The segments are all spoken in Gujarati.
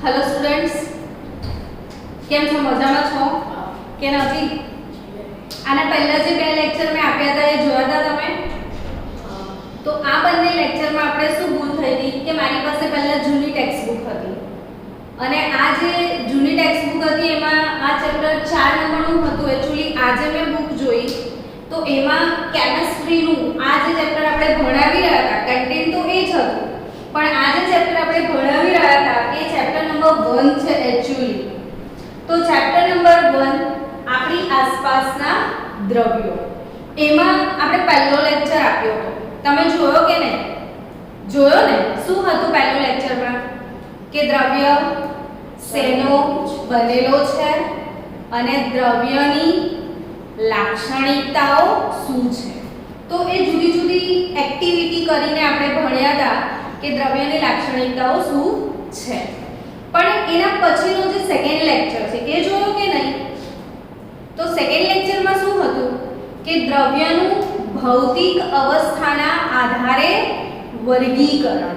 હેલો સ્ટુડન્ટ્સ, કેમ છો? મજામાં છો કે નથી? આના પહેલા જે બે લેક્ચર મેં આપ્યા હતા એ જોયા હતા તમે? તો આ બંને લેક્ચરમાં આપણે શું ભૂલ થઈ હતી કે મારી પાસે પહેલા જૂની ટેક્સ્ટ બુક હતી અને આ જે જૂની ટેક્સ્ટ બુક હતી એમાં આ ચેપ્ટર 4 નંબરનું હતું. એક્ચ્યુઅલી આજે મેં બુક જોઈ તો એમાં કેમિસ્ટ્રીનું આ જે ચેપ્ટર આપણે ભણાવી રહ્યા હતા કન્ટેન્ટ તો એ જ હતું, પણ આ જે ચેપ્ટર આપણે ભણાવી રહ્યા હતા એ ચેપ્ટર નંબર 1 છે એક્ચ્યુઅલી. તો ચેપ્ટર નંબર 1 આપણી આસપાસના દ્રવ્યો, એમાં આપણે પહેલો લેક્ચર આપ્યો હતો. તમે જોયો કે નહીં? જોયો ને? શું હતું પહેલો લેક્ચરમાં? કે દ્રવ્ય શેનો બનેલો છે અને દ્રવ્યની લાક્ષણિકતાઓ શું છે. તો એ જુદી જુદી એક્ટિવિટી કરીને આપણે ભણ્યા હતા કે દ્રવ્યની લાક્ષણિકતાઓ શું છે. પણ એના પછીનો જે સેકન્ડ લેક્ચર છે એ જોયો કે નહીં? તો સેકન્ડ લેક્ચરમાં શું હતું કે દ્રવ્યનું ભૌતિક અવસ્થાના આધારે વર્ગીકરણ.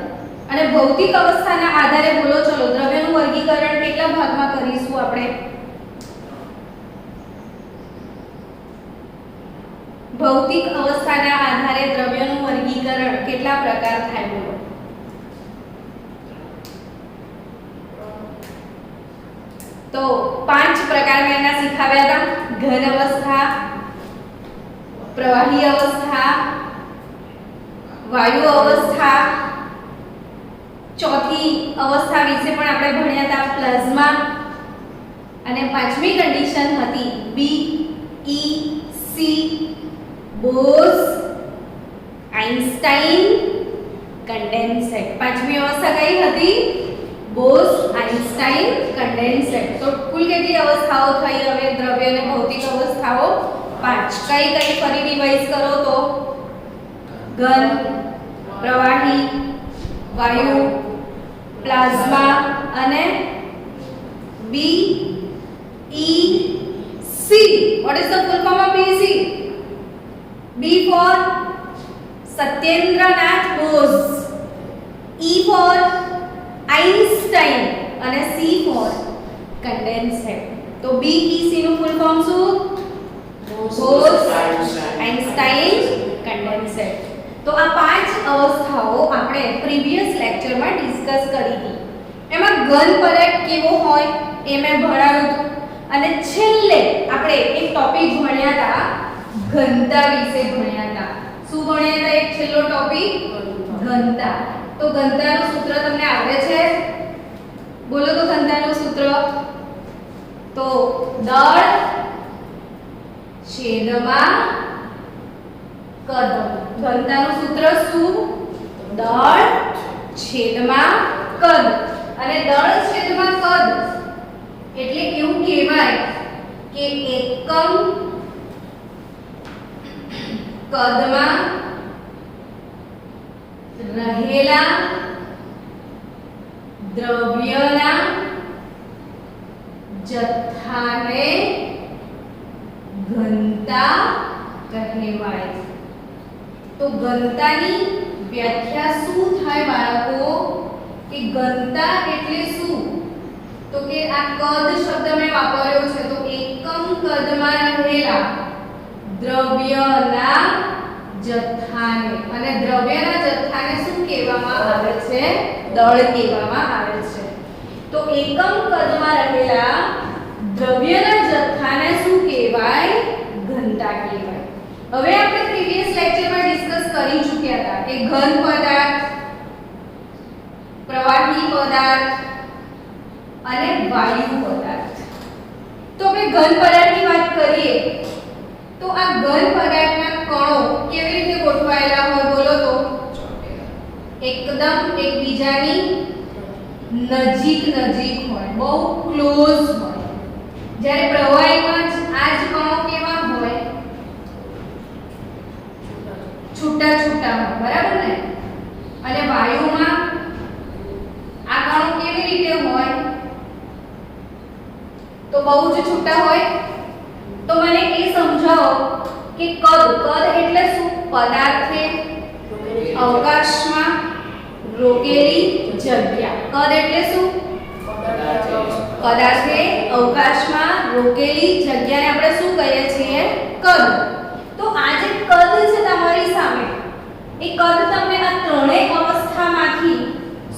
અને ભૌતિક અવસ્થાના આધારે બોલો ચલો દ્રવ્યનું વર્ગીકરણ કેટલા ભાગમાં કરીશું આપણે? ભૌતિક અવસ્થાના આધારે દ્રવ્યનું વર્ગીકરણ કેટલા પ્રકાર થાય બોલો? તો 5 પ્રકાર મેં એના શીખવ્યા હતા. ઘન અવસ્થા, પ્રવાહી અવસ્થા, વાયુ અવસ્થા, ચોથી અવસ્થા વિશે પણ આપણે ભણ્યા હતા પ્લાઝ્મા, અને પાંચમી કન્ડિશન હતી BEC બોઝ આઇન્સ્ટાઇન કન્ડેન્સેટ. પાંચમી અવસ્થા કઈ હતી? Bose Einstein condensate. તો કુલ કેટલી અવસ્થાઓ થઈ હવે દ્રવ્ય અને ભૌતિક અવસ્થાઓ? 5. કઈ કઈ ફરી રિવાઇઝ કરો તો? ઘન, પ્રવાહી, વાયુ, પ્લાઝ્મા અને BEC. What is the full form of BEC? B for Satyendranath Bose, E for Einstein અને C for condensate. તો BEC નું ફૂલ ફોર્મ શું? Bose-Einstein condensate. તો આ 5 અવસ્થાઓ આપણે પ્રીવિયસ લેક્ચરમાં ડિસ્કસ કરી હતી. એમાં ઘન પદાર્થ કેવો હોય એ મેં ભણાવ્યું હતું અને છેલ્લે આપણે એક ટોપિક ભણ્યા હતા ઘનતા વિશે ભણ્યા હતા. શું ભણ્યા હતા? એક છેલ્લો ટોપિક ઘનતા. તો ઘનતાનું સૂત્ર તમને આવડે છે? બોલો તો ઘનતાનું સૂત્ર. તો દળ છેદમાં કદ. ઘનતાનું સૂત્ર શું? દળ છેદમાં કદ. અને દળ છેદમાં કદ એટલે એવું કહેવાય કે એકમ કદમાં રહેલા દ્રવ્યના જથ્થાને ઘનતા કહેવાય. તો ઘનતાની વ્યાખ્યા શું થાય બાળકો? કે ઘનતા એટલે શું? તો કે આ કદ શબ્દ મેં વાપર્યો છે. તો એકમ કદમાં રહેલા દ્રવ્યના જથ્થાને, અને દ્રવ્યના જથ્થાને શું કહેવામાં આવે છે? દળ કહેવામાં આવે છે. તો એકમ કદમાં રહેલા દ્રવ્યના જથ્થાને શું કહેવાય? ઘનતા કહેવાય. હવે આપણે પ્રીવિયસ લેક્ચરમાં ડિસ્કસ કરી ચૂક્યા હતા કે ઘન પદાર્થ, પ્રવાહી પદાર્થ અને વાયુ પદાર્થ. તો આપણે ઘન પદાર્થની વાત કરીએ તો આ ઘન પદાર્થના કણો કેવી રીતે ગોઠવાયેલા હોય બોલો તો? એકદમ એકબીજાની નજીક નજીક હોય, બહુ ક્લોઝ હોય. જ્યારે પ્રવાહીમાં આ જ કણો કેવા હોય? છૂટા છૂટા હોય, બરાબર ને? અને વાયુમાં આ કણો કેવી રીતે હોય? તો બહુ જ છૂટા હોય. તો મને એ સમજાવો કે કદ એટલે શું? પદાર્થે અવકાશમાં રોકેલી જગ્યા. કદ એટલે શું? પદાર્થે અવકાશમાં રોકેલી જગ્યાને આપણે શું કહીએ છીએ? કદ. તો આ જે કદ છે તમારી સામે, એ કદ તમને આ ત્રણેય અવસ્થામાંથી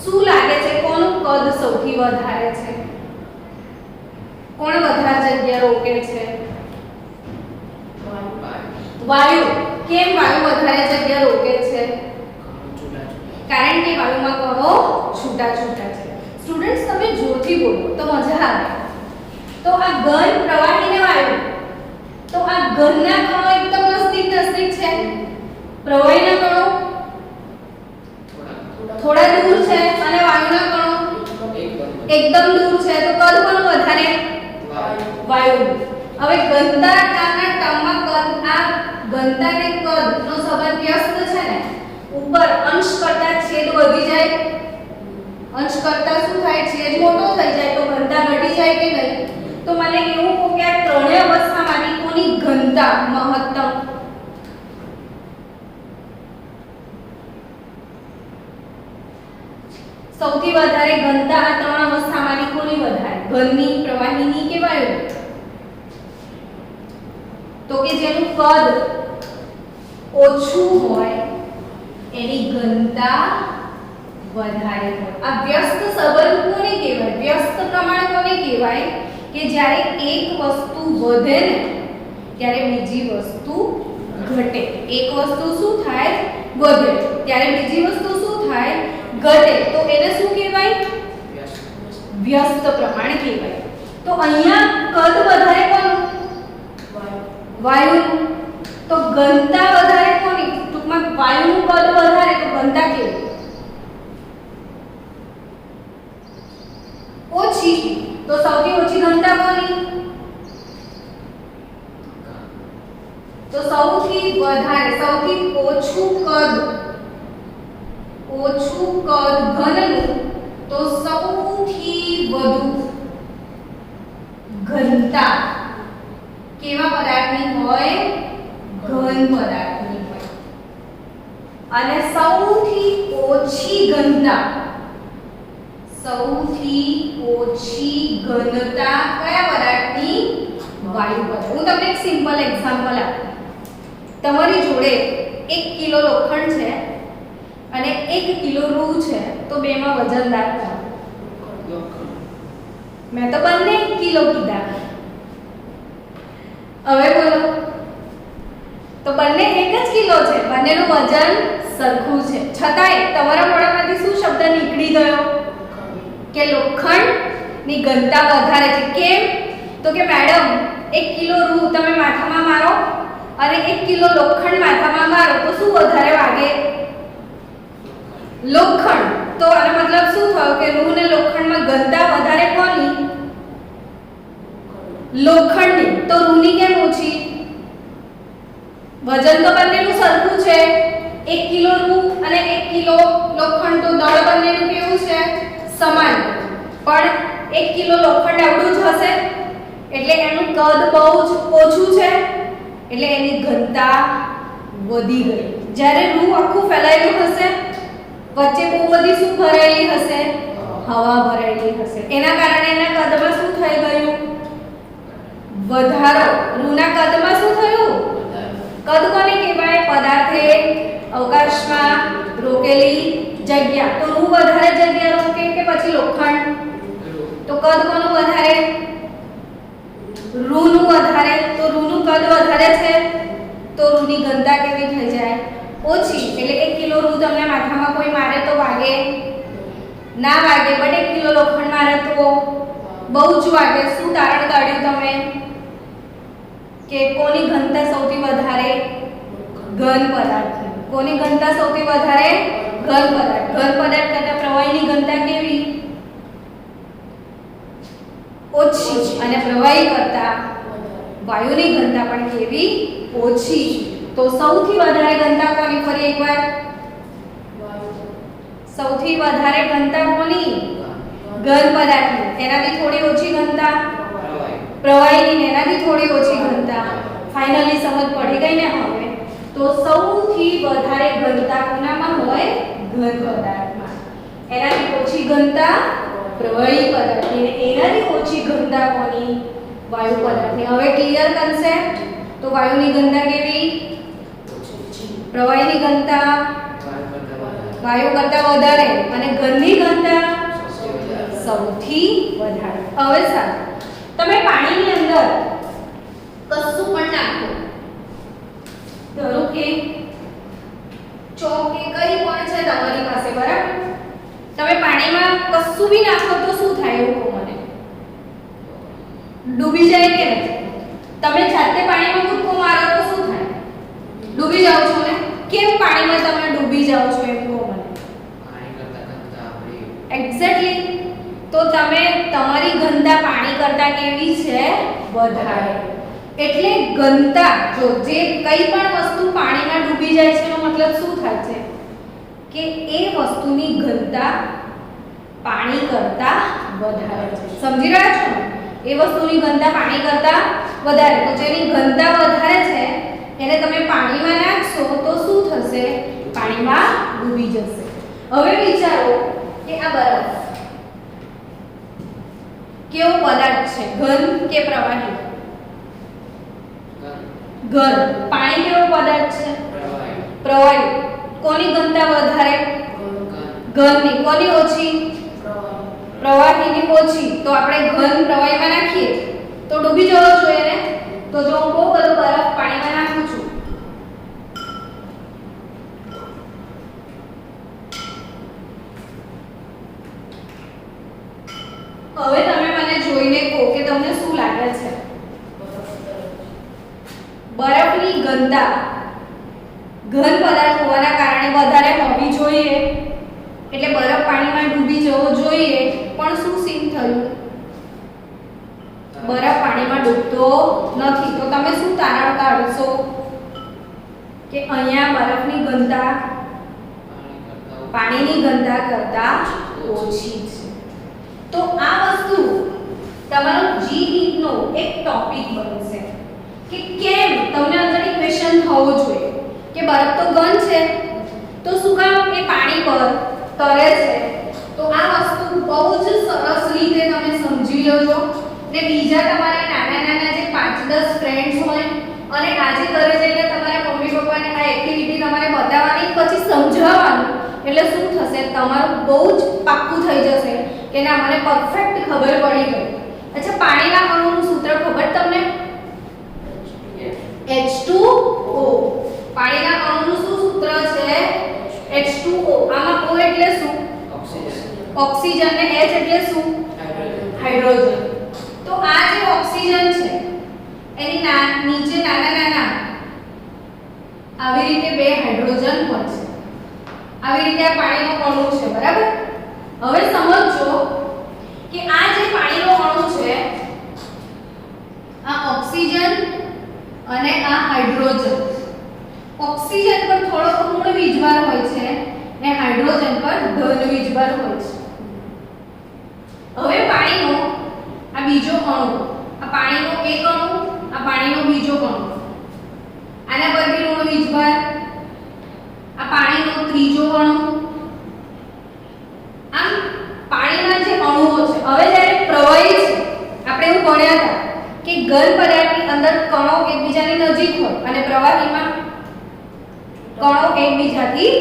શું લાગે છે? કોનું કદ સૌથી વધારે છે? કોણ વધારે જગ્યા રોકે છે? વાયુ. કેમ વાયુ વધારે જગ્યા રોકે છે? કારણ કે વાયુમાં કણો છૂટા છૂટા છે. સ્ટુડન્ટ્સ તમે જોરથી બોલો તો મજા આવે. તો આ ઘન, પ્રવાહી ને વાયુ, તો આ ઘનના કણો એકદમ નજીક નજીક છે, પ્રવાહીના કણો થોડા દૂર છે, અને વાયુના કણો એકદમ દૂર છે. તો કદ કોનું વધારે? વાયુ. હવે ઘનતાના ટર્મમાં કદ, આ ઘનતા ને કદ નો સંબંધ વ્યસ્ત છે ને, ઉપર અંશ કરતા છેદ વધી જાય, અંશ કરતા શું થાય? છેદ મોટો થઈ જાય, તો ઘનતા ઘટી જાય કે નહીં? તો મને એવું કહો કે આ ત્રણેય અવસ્થામાંથી કોની ઘનતા મહત્તમ? સૌથી વધારે ઘનતા આ ત્રણ અવસ્થામાંથી કોની વધારે? ઘનની, પ્રવાહીની કે વાયુ? તો કે જેનું કદ ઓછું હોય એની ઘનતા વધારે હોય. આ વ્યસ્ત સંબંધ કોને કહેવાય? વ્યસ્ત પ્રમાણ કોને કહેવાય? કે જ્યારે એક વસ્તુ વધે ને ત્યારે બીજી વસ્તુ ઘટે. એક વસ્તુ શું થાય? વધે. ત્યારે બીજી વસ્તુ શું થાય? ઘટે. તો એને શું કહેવાય? વ્યસ્ત પ્રમાણ કહેવાય. તો અહીંયા કદ વધારે કોનું? વાયુનું. તો ઘનતા વધારે કોની? ટૂંકમાં વાયુનું કદ વધારે, તો ઘનતા કેવી? ઓછી. તો સૌથી ઓછી ઘનતા કોની? તો સૌથી વધારે, સૌથી ઓછું કદ ઘનનું, તો સૌથી વધુ ઘનતા કેવા પદાર્થની હોય? ઘન પદાર્થની હોય. અને સૌથી ઓછી ઘનતા કયા પદાર્થની? વાયુ પદાર્થ. હું તમને એક સિમ્પલ એક્ઝામ્પલ આપું. તમારી જોડે 1 કિલો લોખંડ છે અને 1 કિલો રૂ છે, તો બેમાં વજનદાર કોણ? મેં તો બંને 1 કિલો કીધા. હવે બોલો, તો બંને 1 જ કિલો છે, બંનેનું વજન સરખું છે, છતાંય તમારા મોઢામાંથી શું શબ્દ નીકળી ગયો? કે લોખંડની ઘનતા વધારે છે. કેમ? તો કે મેડમ 1 કિલો રૂ તમે માથામાં મારો અને 1 કિલો લોખંડ માથામાં મારો, તો શું વધારે વાગે? લોખંડ. તો આનો મતલબ શું થયો? કે રૂ ને લોખંડમાં ઘનતા વધારે કોની? લોખંડની. તો રૂની કેમ ઓછી? વજન તો બંનેનું સરખું છે. 1 કિલો રૂ અને 1 કિલો લોખંડ, તો દળ બંનેનું કેવું છે? સમાન. પણ 1 કિલો લોખંડ આવડું જ હશે, એટલે એનું કદ બહુ જ ઓછું છે, એટલે એની ઘનતા વધી ગઈ. જ્યારે રૂ આખું ફેલાયેલું હશે, વચ્ચે બહુ બધી શું ભરાયેલી હશે? હવા ભરાયેલી હશે. એના કારણે એના કદમાં શું થઈ ગયું? વધારો. રૂના કદમાં શું થયું? કદ કોને કહેવાય? પદાર્થે અવકાશમાં રોકેલી જગ્યા. તો રૂ વધારે જગ્યા રોકે કે પછી લોખંડ? તો કદ કોનું વધારે? રૂનું વધારે. તો રૂનું કદ વધારે છે, તો રૂની ઘનતા કેવી થઈ જાય? ઓછી. એટલે 1 કિલો રૂ તમને માથામાં કોઈ મારે તો વાગે ના વાગે, બટ 1 કિલો લોખંડ મારે તો બહુ જ વાગે. શું તારણ કાઢ્યું તમે? કે કોની ઘનતા સૌથી વધારે? ઘન પદાર્થ. કોની ઘનતા સૌથી વધારે? ઘન પદાર્થ. ઘન પદાર્થ કરતા પ્રવાહીની ઘનતા કેવી? ઓછી. અને પ્રવાહી કરતા વાયુની ઘનતા પણ કેવી? ઓછી. તો સૌથી વધારે ઘનતા કોની? ફરી એકવાર, સૌથી વધારે ઘનતા કોની? ઘન પદાર્થની. તેનાથી થોડી ઓછી ઘનતા પ્રવાહીની, એનાથી થોડી ઓછી ઘનતા. ફાઇનલી સમજ પડી ગઈ ને? હવે તો સૌથી વધારે ઘનતા કોનામાં હોય? ઘન પદાર્થમાં. એનાથી ઓછી ઘનતા પ્રવાહી પદાર્થની અને એનાથી ઓછી ઘનતા કોની વાયુ પદાર્થની હવે ક્લિયર કન્સેપ્ટ તો વાયુની ઘનતા કેવી પ્રવાહીની ઘનતા વાયુ કરતા વધારે અને ઘનની ઘનતા સૌથી વધારે હવે સાહેબ તમે પાણીની અંદર કશું પણ નાખો ધારો કે ચોક કે કઈ પણ છે તમારી પાસે બરાબર તમે પાણીમાં કશું બી નાખો તો શું થાય એવું કહો મને ડૂબી જાય કે નહીં તમે જાતે પાણીમાં કૂદકો મારો તો શું થાય ડૂબી જાવ છો ને કેમ પાણીમાં તમે ડૂબી જાવ છો એમ કહો મને પાણી કરતા ઘનતા આપણી એક્ઝેક્ટલી તો તમે તમારી ઘનતા પાણી કરતા કેવી છે વધારે એટલે ઘનતા જો જે કઈ પણ વસ્તુ પાણીમાં ડૂબી જાય છે એનો મતલબ શું થાય છે કે એ વસ્તુની ઘનતા પાણી કરતા વધારે છે સમજી રહ્યા છો એ વસ્તુની ઘનતા પાણી કરતા વધારે તો જેની ઘનતા વધારે છે એને તમે પાણીમાં નાખશો તો શું થશે પાણીમાં ડૂબી જશે હવે વિચારો કે આ બરફ કેવો પદાર્થ છે ઘન કે પ્રવાહી ઘન પાણી કેવો પદાર્થ છે પ્રવાહી કોની ઘનતા વધારે ઘનની કોની ઓછી પ્રવાહીની ઓછી તો આપણે ઘન પ્રવાહીમાં નાખીએ તો ડૂબી જવો જોઈએ ને તો જો હું બહુ બધો બરફ પાણીમાં નાખું છું હવે તમે મને જોઈને કહો કે તમને શું લાગે છે બરફની ઘનતા ઘન પદાર્થ હોવાના કારણે વધારે હોવી જોઈએ એટલે બરફ પાણીમાં ડૂબી જવો જોઈએ પણ શું સીન થયું બરફ પાણીમાં ડૂબતો નથી તો તમે શું તારણ કાઢશો કે અહીંયા બરફની ઘનતા પાણીની ઘનતા કરતા ઓછી છે તો આ વસ્તુ તમારો જીઈ નો એક ટોપિક બનશે કે કેમ તમને અંદર એક ક્વેશ્ચન થવો જોઈએ કે બરફ તો ઘન છે તો શું કામ એ પાણી પર તરે છે તો આ વસ્તુ બહુ જ સરસ રીતે તમે સમજી લો છો ને બીજા તમારા નાના નાના જે 5-10 ફ્રેન્ડ્સ હોય અને આજે ઘરે જઈને તમારા મમ્મી પપ્પાને આ એક્ટિવિટી તમારે બતાવવાની પછી સમજાવવાનું એટલે શું થશે તમારું બહુ જ પાક્કું થઈ જશે કે ના મને પરફેક્ટ ખબર પડી ગઈ અચ્છા પાણીના અણુનું સૂત્ર ખબર તમને H2O પાણીના અણુનું શું સૂત્ર છે H2O આમાં O એટલે શું ઓક્સિજન ને H એટલે શું હાઇડ્રોજન તો આ જે ઓક્સિજન છે એની નીચે નાના નાના આવી રીતે બે હાઇડ્રોજન હોય છે આવી રીતે આ પાણીનો અણુ છે બરાબર હવે સમજો કે આ જે પાણીનો અણુ છે આ ઓક્સિજન અને આ હાઇડ્રોજન ઓક્સિજન પર થોડો ઋણ વીજભાર હોય છે અને હાઇડ્રોજન પર ધન વીજભાર હોય છે હવે પાણીનો આ બીજો અણુ આ પાણીનો એક અણુ આ પાણીનો બીજો અણુ આના પર બી ઋણ વીજભાર આ પાણીનો ત્રીજો અણુ આમ પાણીના જે અણુઓ છે હવે જ્યારે પ્રવાહી છે આપણે એવું ભણ્યા હતા કે ઘન પદાર્થની અંદર કણો એકબીજાની નજીક હોય અને પ્રવાહીમાં કણો એકબીજાથી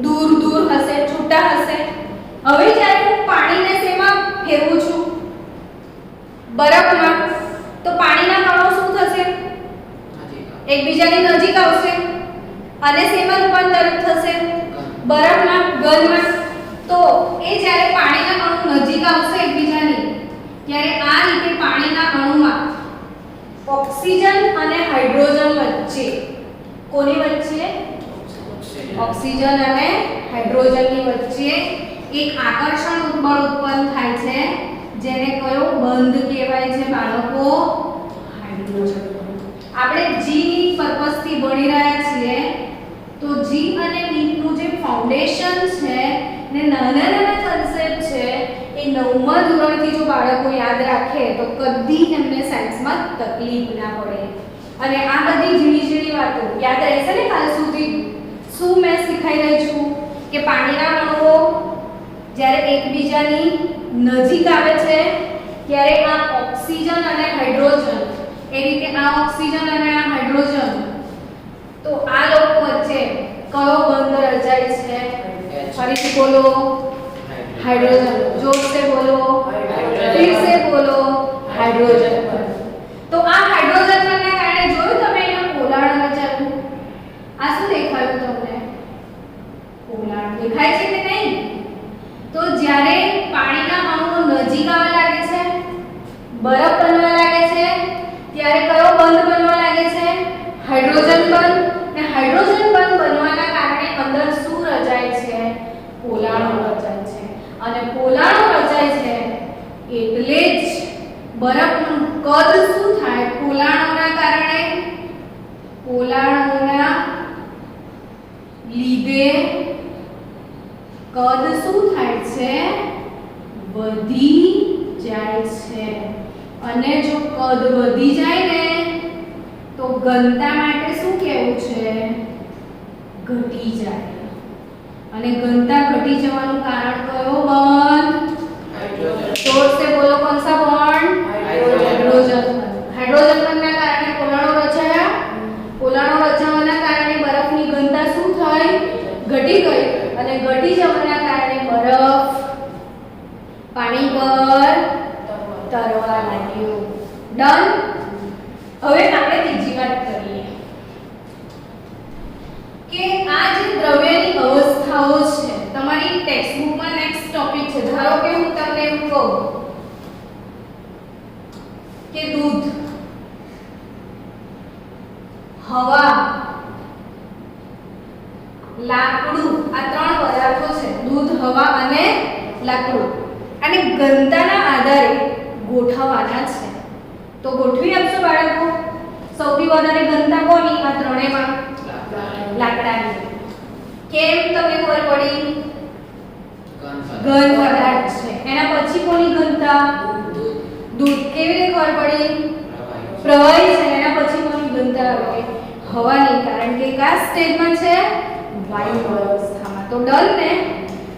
દૂર દૂર હશે છૂટા હશે હવે જ્યારે હું પાણીને શેમાં ફેરવું છું બરફમાં તો પાણીના કણો શું થશે એકબીજાની નજીક આવશે અને શેમાં રૂપાંતરિત થશે બરફમાં ઘનમાં તો એ જ્યારે પાણીના અણુ નજીક આવશે એકબીજાની ત્યારે આ રીતે પાણીના અણુમાં ઓક્સિજન અને હાઇડ્રોજન વચ્ચે કોની વચ્ચે ઓક્સિજન અને હાઇડ્રોજનની વચ્ચે એક આકર્ષણ બળ ઉત્પન્ન થાય છે જેને કયો બંધ કહેવાય છે બાળકો હાઇડ્રોજન આપણે જી પર્પસ થી ભણી રહ્યા છીએ તો જી અને ની નું જે ફાઉન્ડેશન છે ને નાના નાના કન્સેપ્ટ છે એ 9મા ધોરણથી જો બાળકો યાદ રાખે તો કદી એમને સાયન્સમાં તકલીફ ના પડે અને આ બધી ઝીણી ઝીણી વાતો યાદ રહેશે ને કાલ સુધી શું મેં શીખાઈ રહી છું કે પાણીના અણુઓ જ્યારે એકબીજાની નજીક આવે છે ત્યારે આ ઓક્સિજન અને હાઇડ્રોજન એ રીતે આ ઓક્સિજન અને આ હાઇડ્રોજન તો આ લોકો વચ્ચે કયો બંધ રચાય છે ફરીથી બોલો हाइड्रोजन जोर से बोलो फिर से बोलो हाइड्रोजन तो आ हाइड्रोजन बनना कारण જોયું તમે અહીંયા પોલાણ રચાયું આ શું દેખાયું તમને પોલાણ દેખાય છે કે નહીં તો જ્યારે પાણીના અણુઓ નજીક આવવા લાગે છે બરફ બનવા લાગે છે ત્યારે કયો બંધ બનવા લાગે છે હાઇડ્રોજન બંધ ને હાઇડ્રોજન બંધ બનવાના કારણે અંદર શું રચાય છે પોલાણો રચાય છે અને પોલાણો રચાય છે એટલે જ બરફનું કદ શું થાય પોલાણોના કારણે પોલાણોના લીધે કદ શું થાય છે વધી જાય છે અને જો કદ વધી જાય ને તો ઘનતા માટે શું કહેવું છે ઘટી જાય અને ઘનતા ઘટી જવાનું કારણ કયો બંધ जोर से बोलो कौन सा बॉन्ड हाइड्रोजन हाइड्रोजन बनना કારણે પોલાણો રચાયા પોલાણો રચાવાના કારણે બરફની ઘનતા શું થઈ ઘટી ગઈ અને ઘટી જવાના કારણે બરફ પાણી પર તરવા લાગ્યો ડન હવે આપણે ત્રીજી વાત કરીએ કે આ જે દ્રવ્યની અવસ્થાઓ છે તમારી ટેક્સ્ટબુકમાં નેક્સ્ટ ટોપિક છે ધારો કે હું તમને એમ કહું કે દૂધ હવા લાકડું આ ત્રણ પદાર્થો છે દૂધ હવા અને લાકડું અને ઘનતાના આધારે ગોઠવવાના છે તો ગોઠવી આપશો બાળકો સૌથી વધારે ઘનતા કોની આ ત્રણેયમાં લાકડાની કેમ તમને ખબર પડી ઘન પદાર્થ છે એના પછી કોની ઘનતા દૂધ કેવી રીતે ખબર પડી પ્રવાહી છે એના પછી કોની ઘનતા આવે હવાની કારણ કે કયા સ્ટેજમાં છે વાયુ અવસ્થામાં તો ડન ને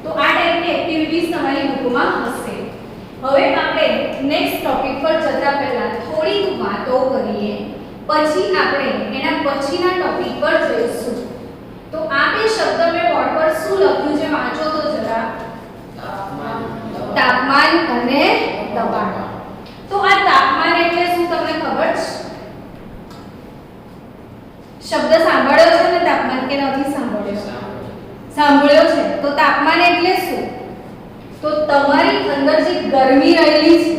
તો આ ટાઈપની એક્ટિવિટીઝ તમારી બુકમાં હશે હવે આપણે નેક્સ્ટ ટોપિક પર જતા પહેલા થોડીક વાતો કરીએ પછી આપણે એના પછીના ટોપિક પર જઈશું તો આ બે શબ્દ મેં બોર્ડ પર શું લખ્યું છે વાંચો તો જરા તાપમાન અને દબાણ તો આ તાપમાન એટલે શું તમને ખબર છે શબ્દ સાંભળ્યો છે ને તાપમાન કે નથી સાંભળ્યો છે તો તાપમાન એટલે શું તો તમારી અંદર જે ગરમી રહેલી છે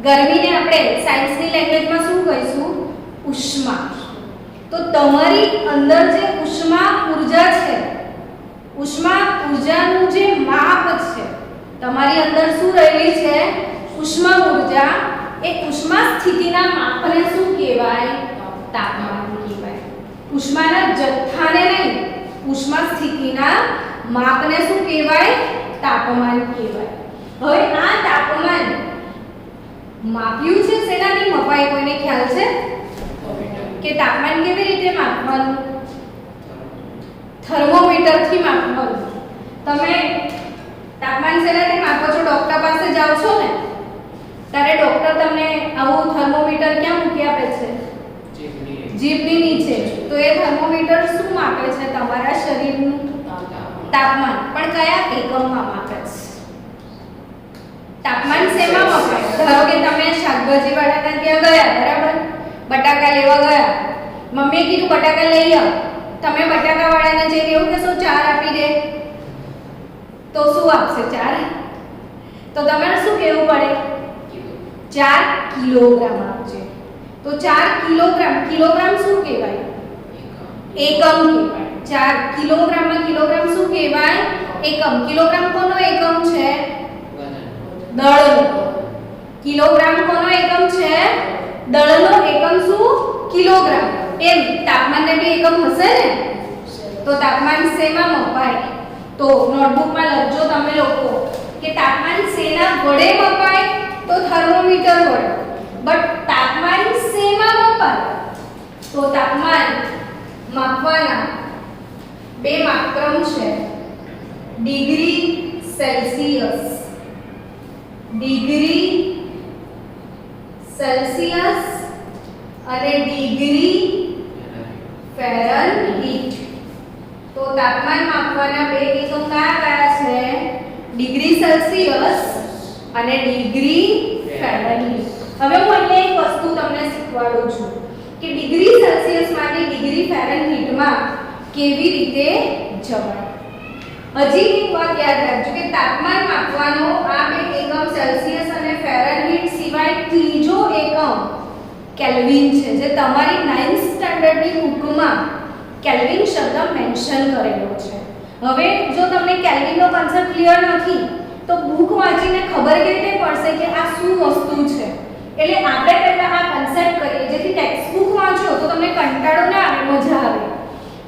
ગરમીને આપણે સાયન્સની લેંગ્વેજમાં શું કહીશું ઉષ્મા તો તમારી અંદર જે ઉષ્મા ઊર્જા છે ઉષ્મા ઊર્જાનું જે માપ છે તમારી અંદર શું રહેલી છે ઉષ્મા ઊર્જા એ ઉષ્મા સ્થિતિના માપને શું કહેવાય તાપમાન કહેવાય ઉષ્માના જથ્થાને નહીં ઉષ્મા સ્થિતિના માપને શું કહેવાય તાપમાન કહેવાય હવે આ તાપમાન માપ્યું છે શેનાથી મપાય કોઈને ખ્યાલ છે કે તાપમાન કેવી રીતે માપવાનું થર્મોમીટર થી માપવાનું તમે તાપમાન શેનાથી માપો છો ડોક્ટર પાસે જાવ છો ને ત્યારે ડોક્ટર તમને આવું થર્મોમીટર ક્યાં મૂકી આપે છે જીભની નીચે તો એ થર્મોમીટર શું માપે છે તમારા શરીરનું તાપમાન પણ કયા એકમમાં માપે છે તાપમાન શેમાં મપાય ધારો કે તમે શાકભાજી વાળાના ત્યાં ગયા બરાબર બટાકા લેવા ગયા મમ્મીએ કીધું બટાકા લઈ આવ તમે બટાકા વાળાને જઈને એવું કહેશો 4 આપી દે તો શું આપશે 4 તો તમારે શું કહેવું પડે 4 કિલોગ્રામ આપજે તો 4 કિલોગ્રામ કિલોગ્રામ શું કહેવાય એકમ કહેવાય 4 કિલોગ્રામમાં કિલોગ્રામ શું કહેવાય એકમ કિલોગ્રામ કોનો એકમ છે દળનો કિલોગ્રામ કોનો એકમ છે દળનો એકમ શું કિલોગ્રામ એમ તાપમાનને બી એકમ હશે ને તો તાપમાન શેમાં મપાય તો નોટબુકમાં લખજો તમે લોકો કે તાપમાન શેના વડે મપાય તો થર્મોમીટર વડે બટ તાપમાન શેમાં મપાય તો તાપમાન માપવાના બે માપક્રમ છે ડિગ્રી સેલ્સિયસ, ડિગ્રી સેલ્સિયસ અને ડિગ્રી ફેરનહીટ. તો તાપમાન માપવાના બે એકમ કયા છે? ડિગ્રી સેલ્સિયસ અને ડિગ્રી ફેરનહીટ. હવે હું અહીંયા એક વસ્તુ તમને શીખવાડું છું કે ડિગ્રી સેલ્સિયસ માંથી ડિગ્રી ફેરનહીટમાં કેવી રીતે જવાય. હજી એક વાત યાદ રાખજો કે તાપમાન માપવાનો આ બે એકમ સેલ્સિયસ અને ફેરનહીટ સિવાય ત્રીજો એકમ કેલ્વિન છે, જે તમારી 9th સ્ટાન્ડર્ડની બુકમાં કેલ્વિન શબ્દ મેન્શન કરેલો છે. હવે જો તમને કેલ્વિનનો કોન્સેપ્ટ ક્લિયર નથી તો બુક વાંચીને ખબર કેવી રીતે પડશે કે આ શું વસ્તુ છે? એટલે આપણે પહેલા આ કોન્સેપ્ટ કરીએ જેથી ટેક્સ્ટ બુક વાંચો તો તમને કંટાળો ના આવે, મજા આવે.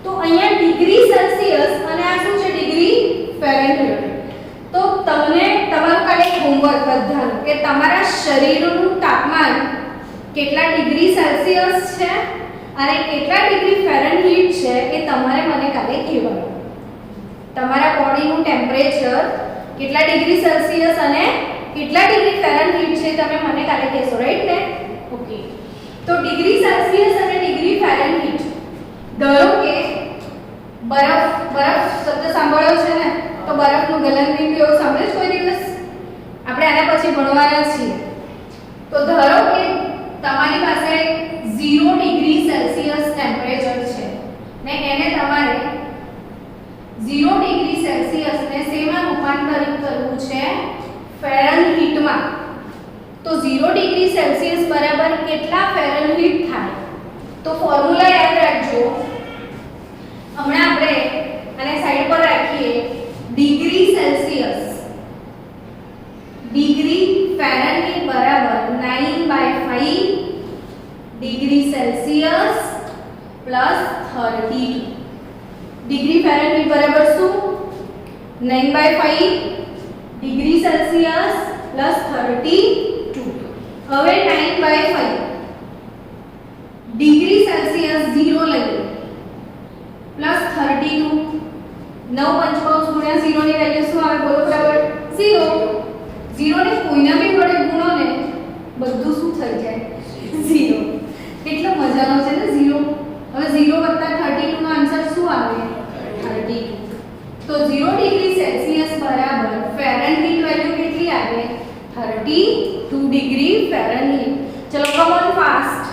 તો અહીંયા ડિગ્રી સેલ્સિયસ અને આ શું છે? Degree Fahrenheit. તો તમને તમારું કાલે હોમવર્ક બધાનું કે તમારા શરીરનું તાપમાન કેટલા ડિગ્રી સેલ્સિયસ છે અને કેટલા ડિગ્રી ફેરનહીટ છે એ તમારે મને કાલે કહેવાનું. તમારા બોડીનું ટેમ્પરેચર કેટલા ડિગ્રી સેલ્સિયસ અને કેટલા ડિગ્રી ફેરનહીટ છે તમે મને કાલે કહેશો, રાઈટ ને? ઓકે. તો ડિગ્રી સેલ્સિયસ અને ડિગ્રી ફેરનહીટ, ધારો કે બરફ શબ્દ સાંભળ્યો છે ને? તો બરફનું ગલનબિંદુ એવું સાંભળ્યું કોઈ દિવસ? આપણે આના પછી ભણવાના છીએ. તો ધારો કે તમારી પાસે 0 ડિગ્રી સેલ્સિયસ ટેમ્પરેચર છે ને એને તમારે 0 ડિગ્રી સેલ્સિયસ ને શેમાં રૂપાંતરિત કરવું છે? ફેરનહીટમાં. તો 0 ડિગ્રી સેલ્સિયસ બરાબર કેટલા ફેરનહીટ થાય? તો ફોર્મ્યુલા યાદ રાખજો. હમણાં આપણે આને સાઈડ પર રાખીએ. ડિગ્રી સેલ્સિયસ ડિગ્રી ફેરનહીટ બરાબર 9/5 degree Celsius plus 32. Degree Fahrenheit બરાબર શું? 9/5 ડિગ્રી સેલ્સિયસ પ્લસ 32. હવે 9/5 ડિગ્રી સેલ્સિયસ 0 લઈએ પ્લસ 32. 9 પંચમાંશ ગુણ્યા 0 ની વેલ્યુ શું આવે? બોલો બરાબર 0. 0 ને કોઈના બી વડે ગુણો ને બધું શું થઈ જાય? 0. કેટલો મજાનો છે ને 0. હવે 0 વત્તા 32 નો આન્સર શું આવે? 32. તો 0 ડિગ્રી સેલ્સિયસ બરાબર ફેરનહીટ વેલ્યુ કેટલી આવે? 32 ડિગ્રી ફેરનહીટ. ચલો come on fast.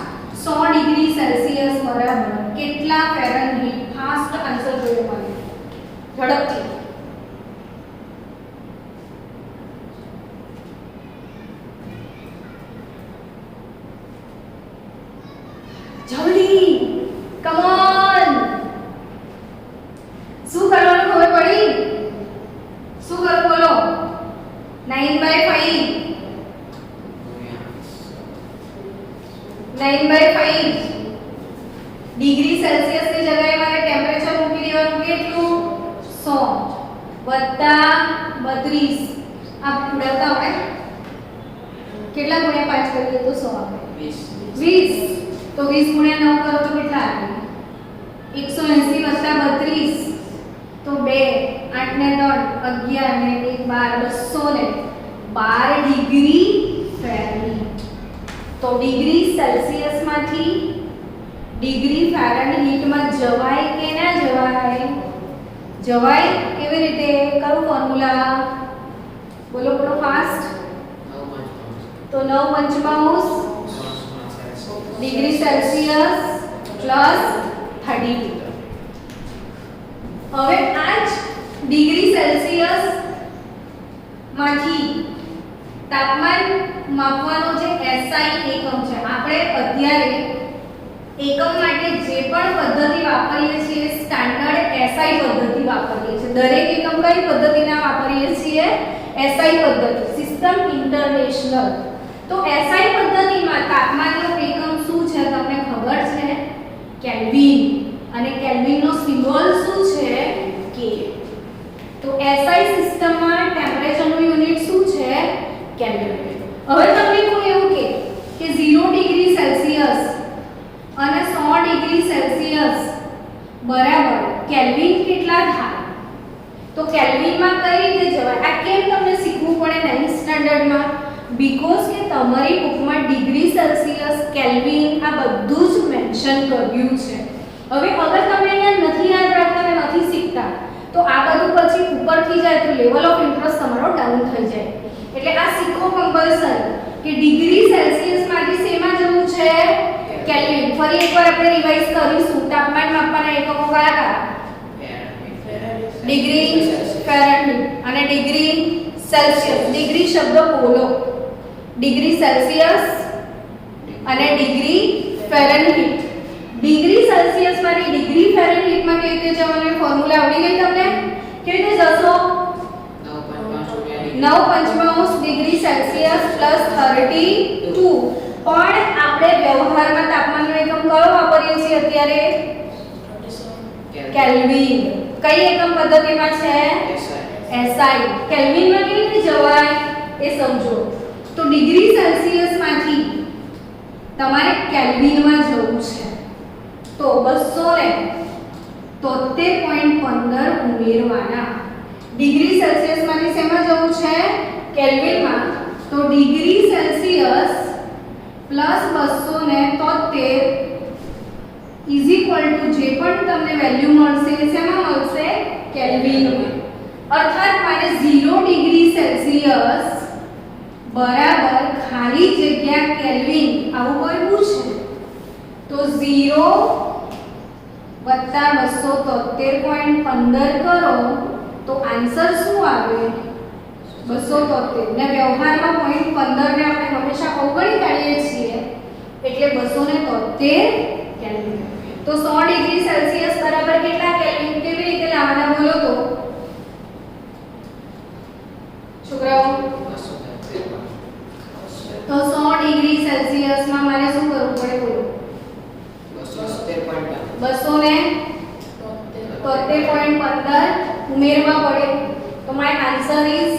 100 degree Celsius બરાબર કેટલા ફેરનહીટ? ફાસ્ટ આન્સર જોયો મને ઝડપથી. જલ્દી કમ ઓન. શું કરવાનું ખબર પડી? શું કર બોલો? 9/5 ડિગ્રી સેલ્સિયસ ની જગ્યાએ મારે ટેમ્પરેચર મૂકી દેવાનું કેટલું? 100 વત્તા 32. આ ઉડાવતા હોય કેટલા ગુણ્યા 5 કરીએ તો 100 આવે? 20. તો 20 ગુણ્યા 9 કરો તો કેટલા આવે? 180 વત્તા 32 તો 2 8 ને 3 11 ને 1 12 212 ડિગ્રી ફેરનહીટ. તો ડિગ્રી સેલ્સિયસ માંથી ડિગ્રી ફેરનહીટ માં જવાય કે ના જવાય? જવાય. કેવી રીતે? કયું ફોર્મ્યુલા? બોલો બોલો ફાસ્ટ. તો 9 પંચમાંશ ડિગ્રી સેલ્સિયસ પ્લસ 32. હવે આ જ ડિગ્રી સેલ્સિયસ માંથી તાપમાન માપવાનો જે SI એકમ છે, આપણે અત્યારે એકમ માટે જે પણ પદ્ધતિ વાપરીએ છીએ સ્ટાન્ડર્ડ SI પદ્ધતિ વાપરીએ છીએ. દરેક એકમ કઈ પદ્ધતિના વાપરીએ છીએ? SI પદ્ધતિ, સિસ્ટમ ઇન્ટરનેશનલ. તો SI પદ્ધતિમાં તાપમાનનો એકમ શું છે તમને ખબર છે? કેલ્વિન. અને કેલ્વિનનો સિમ્બોલ શું છે? K. તો SI સિસ્ટમમાં ટેમ્પરેચરનું યુનિટ શું છે? કેલ્વિન. હવે તમને કોઈ એવું કે 0 ડિગ્રી સેલ્સિયસ અને 100 ડિગ્રી સેલ્સિયસ બરાબર કેલ્વિન કેટલા થાય? તો કેલ્વિનમાં કઈ રીતે જવાય? આ કે તમારી બુકમાં ડિગ્રી સેલ્સિયસ કેલ્વિન આ બધું જ મેન્શન કર્યું છે. હવે અગર તમે અહીંયા નથી યાદ રાખતા અને નથી શીખતા તો આ બધું પછી ઉપરથી જાય તો લેવલ ઓફ ઇન્ટરેસ્ટ તમારો ડાઉન થઈ જાય. એટલે આ શીખો કમ્પલસરી કે ડિગ્રી સેલ્સિયસ માંથી શેમાં જવું છે? કેલ્વિન. ફરી એકવાર આપણે રિવાઇઝ કરીશું. તાપમાન માપવાના એકમો કયા કયા? ડિગ્રી ફેરનહીટ અને ડિગ્રી સેલ્સિયસ. ડિગ્રી શબ્દ બોલો. ડિગ્રી સેલ્સિયસ અને ડિગ્રી ફેરનહીટ. ડિગ્રી સેલ્સિયસ માંથી ડિગ્રી ફેરનહીટ માં કેવી રીતે જવાનું? ફોર્મ્યુલા આવડી ગઈ તમને? કેવી રીતે જશો? 9.5 ડિગ્રી સેલ્સિયસ પ્લસ 32. પણ આપણે વ્યવહારમાં તાપમાનનો એકમ કયો વાપરીએ છીએ અત્યારે? કેલ્વિન. કઈ એકમ પદ્ધતિમાં છે? SI. કેલ્વિનમાં કેવી રીતે જવાય એ સમજો. તો ડિગ્રી સેલ્સિયસ માંથી તમારે કેલ્વિનમાં જવું છે તો 273.15 ઉમેરવાના. ડિગ્રી સેલ્સિયસ માંથી શેમાં જવું છે? કેલ્વિનમાં. તો degree Celsius plus 273 is equal to જે પણ તમને વેલ્યુ મળશે એ શેમાં મળશે? કેલ્વિનમાં. અર્થાત મારે 0 ડિગ્રી સેલ્સિયસ બરાબર ખાલી જગ્યા કેલ્વિન આવું કોઈ પૂછે તો 0 વત્તા 273.15 કરો તો આન્સર શું આવે? 273. ને વ્યવહારમાં 0.15 ને આપણે હંમેશા અવગણી કાઢીએ છીએ એટલે 273 કેલ્વિન. તો 100 ડિગ્રી સેલ્સિયસ બરાબર કેટલા કેલ્વિન? કેવી રીતે લાવવાના બોલો તો છોકરાઓ? તો 100 ડિગ્રી સેલ્સિયસ માં મારે શું કરવું પડે બોલો? 273.15 ઉમેરવા પડે. તો my answer is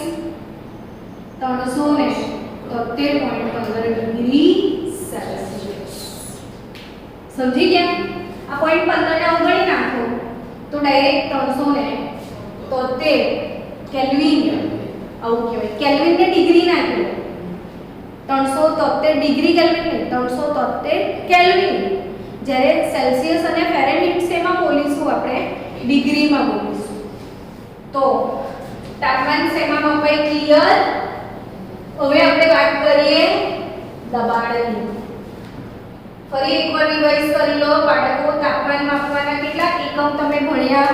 373.15 degree Celsius. સમજી ગયા? આ 0.15 ને અવગણી નાખો તો ડાયરેક્ટ 373 કેલ્વિન આવું કહેવાય. કેલ્વિન ને ડિગ્રી નાખ્યો 373 ડિગ્રી કેલ્વિન ને 373 કેલ્વિન. જ્યારે સેલ્સિયસ અને ફેરનહીટ શેમાં બોલીશું આપણે? ડિગ્રીમાં બોલીશું. તો તાપમાન શેમાં મપાય? ક્લિયર? હવે આપણે વાત કરીએ દબાણની. ફરી એકવાર રિવાઇઝ કરી લો બાળકો. તાપમાન માપવાના કેટલા એકમ તમે ભણ્યા?